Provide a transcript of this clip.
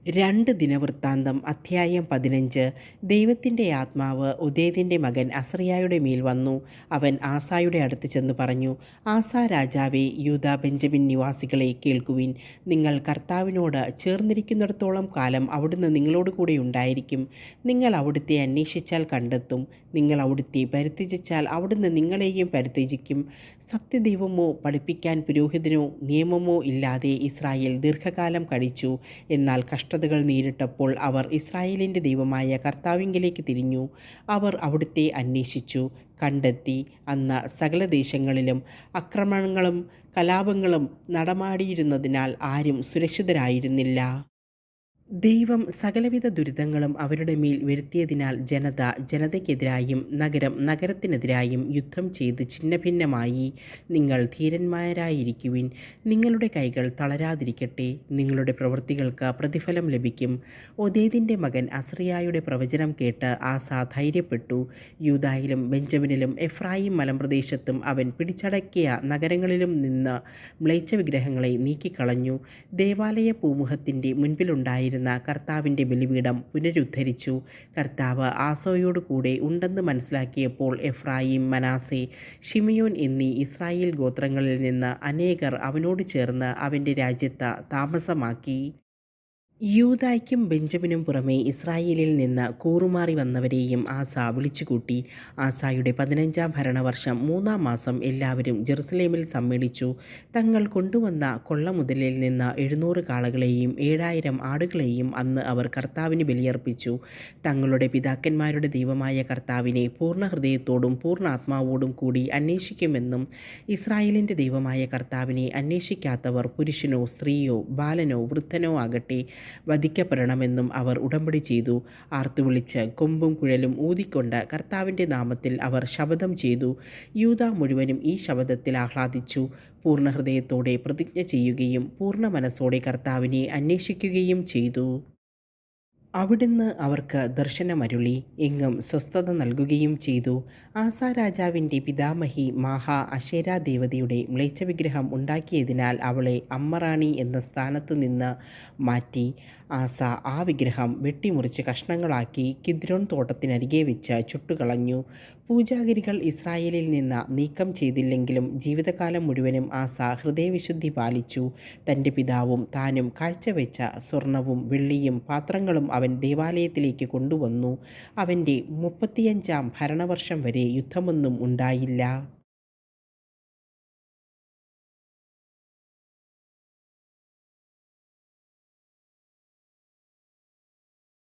രണ്ട് ദിനവൃത്താന്തം അധ്യായം 15. ദൈവത്തിൻ്റെ ആത്മാവ് ഒദേദിൻ്റെ മകൻ അസറിയായുടെ മേൽ വന്നു. അവൻ ആസായുടെ അടുത്ത് ചെന്ന് പറഞ്ഞു, ആസാ രാജാവേ, യൂദാ ബെഞ്ചമിൻ നിവാസികളെ കേൾക്കുവിൻ. നിങ്ങൾ കർത്താവിനോട് ചേർന്നിരിക്കുന്നിടത്തോളം കാലം അവിടുന്ന് നിങ്ങളോട് കൂടെ ഉണ്ടായിരിക്കും. നിങ്ങൾ അവിടുത്തെ അന്വേഷിച്ചാൽ കണ്ടെത്തും. നിങ്ങൾ അവിടുത്തെ പരിത്യജിച്ചാൽ അവിടുന്ന് നിങ്ങളെയും പരിത്യജിക്കും. സത്യദൈവമോ പഠിപ്പിക്കാൻ പുരോഹിതനോ നിയമമോ ഇല്ലാതെ ഇസ്രായേൽ ദീർഘകാലം കഴിച്ചു. എന്നാൽ കഷ്ടതകൾ നേരിട്ടപ്പോൾ അവർ ഇസ്രായേലിൻ്റെ ദൈവമായ കർത്താവിങ്കലേക്ക് തിരിഞ്ഞു. അവർ അവിടുത്തെ അന്വേഷിച്ചു, കണ്ടെത്തി. അന്ന് സകല ദേശങ്ങളിലും ആക്രമണങ്ങളും കലാപങ്ങളും നടമാടിയിരുന്നതിനാൽ ആരും സുരക്ഷിതരായിരുന്നില്ല. ദൈവം സകലവിധ ദുരിതങ്ങളും അവരുടെ മേൽ വരുത്തിയതിനാൽ ജനത ജനതയ്ക്കെതിരായും നഗരം നഗരത്തിനെതിരായും യുദ്ധം ചെയ്ത് ഛിന്നഭിന്നമായി. നിങ്ങൾ ധീരന്മാരായിരിക്കുവിൻ. നിങ്ങളുടെ കൈകൾ തളരാതിരിക്കട്ടെ. നിങ്ങളുടെ പ്രവൃത്തികൾക്ക് പ്രതിഫലം ലഭിക്കും. ഒദേദിൻ്റെ മകൻ അസറിയായുടെ പ്രവചനം കേട്ട് ആസ ധൈര്യപ്പെട്ടു. യൂദായിലും ബെഞ്ചമിനിലും എഫ്രായിം മലമ്പ്രദേശത്തും അവൻ പിടിച്ചടക്കിയ നഗരങ്ങളിലും നിന്ന് മ്ലേച്ഛ വിഗ്രഹങ്ങളെ നീക്കിക്കളഞ്ഞു. ദേവാലയ പൂമുഖത്തിൻ്റെ മുൻപിലുണ്ടായിരുന്ന കർത്താവിൻ്റെ ബലിപീഠം പുനരുദ്ധരിച്ചു. കർത്താവ് ആസോയോട് കൂടെ ഉണ്ടെന്ന് മനസ്സിലാക്കിയപ്പോൾ എഫ്രായിം, മനാസെ, ശിമിയോൻ എന്നീ ഇസ്രായേൽ ഗോത്രങ്ങളിൽ നിന്ന് അനേകർ അവനോട് ചേർന്ന് അവൻ്റെ രാജ്യത്ത് താമസമാക്കി. യൂദായ്ക്കും ബെഞ്ചമിനും പുറമെ ഇസ്രായേലിൽ നിന്ന് കൂറുമാറി വന്നവരെയും ആസ വിളിച്ചുകൂട്ടി. ആസായുടെ 15-ാം ഭരണവർഷം 3-ാം മാസം എല്ലാവരും ജെറുസലേമിൽ സമ്മേളിച്ചു. തങ്ങൾ കൊണ്ടുവന്ന കൊള്ളമുതലിൽ നിന്ന് 700 കാളകളെയും 7000 ആടുകളെയും അന്ന് അവർ കർത്താവിന് ബലിയർപ്പിച്ചു. തങ്ങളുടെ പിതാക്കന്മാരുടെ ദൈവമായ കർത്താവിനെ പൂർണ്ണ ഹൃദയത്തോടും പൂർണ്ണാത്മാവോടും കൂടി അന്വേഷിക്കുമെന്നും ഇസ്രായേലിൻ്റെ ദൈവമായ കർത്താവിനെ അന്വേഷിക്കാത്തവർ പുരുഷനോ സ്ത്രീയോ ബാലനോ വൃദ്ധനോ ആകട്ടെ വധിക്കപ്പെടണമെന്നും അവർ ഉടമ്പടി ചെയ്തു. ആർത്തുവിളിച്ച് കൊമ്പും കുഴലും ഊതിക്കൊണ്ട് കർത്താവിൻ്റെ നാമത്തിൽ അവർ ശപഥം ചെയ്തു. യൂദാ മുഴുവനും ഈ ശപഥത്തിൽ ആഹ്ലാദിച്ചു. പൂർണ്ണ ഹൃദയത്തോടെ പ്രതിജ്ഞ ചെയ്യുകയും പൂർണ്ണ മനസ്സോടെ കർത്താവിനെ അന്വേഷിക്കുകയും ചെയ്തു. അവിടുന്ന് അവർക്ക് ദർശനമരുളി എങ്ങും സ്വസ്ഥത നൽകുകയും ചെയ്തു. ആസാ രാജാവിൻ്റെ പിതാമഹി മാഹ അശേരാ ദേവതയുടെ മ്ലേച്ഛവിഗ്രഹം ഉണ്ടാക്കിയതിനാൽ അവളെ അമ്മറാണി എന്ന സ്ഥാനത്ത് നിന്ന് മാറ്റി. ആസ ആ വിഗ്രഹം വെട്ടിമുറിച്ച് കഷ്ണങ്ങളാക്കി കിദ്രോൻ തോട്ടത്തിനരികെ വെച്ച് ചുട്ടുകളഞ്ഞു. പൂജാഗിരികൾ ഇസ്രായേലിൽ നിന്ന് നീക്കം ചെയ്തില്ലെങ്കിലും ജീവിതകാലം മുഴുവനും ആസ ഹൃദയവിശുദ്ധി പാലിച്ചു. തൻ്റെ പിതാവും താനും കാഴ്ചവെച്ച സ്വർണവും വെള്ളിയും പാത്രങ്ങളും അവൻ ദേവാലയത്തിലേക്ക് കൊണ്ടുവന്നു. അവൻ്റെ 35-ാം ഭരണവർഷം വരെ യുദ്ധമൊന്നും ഉണ്ടായില്ല.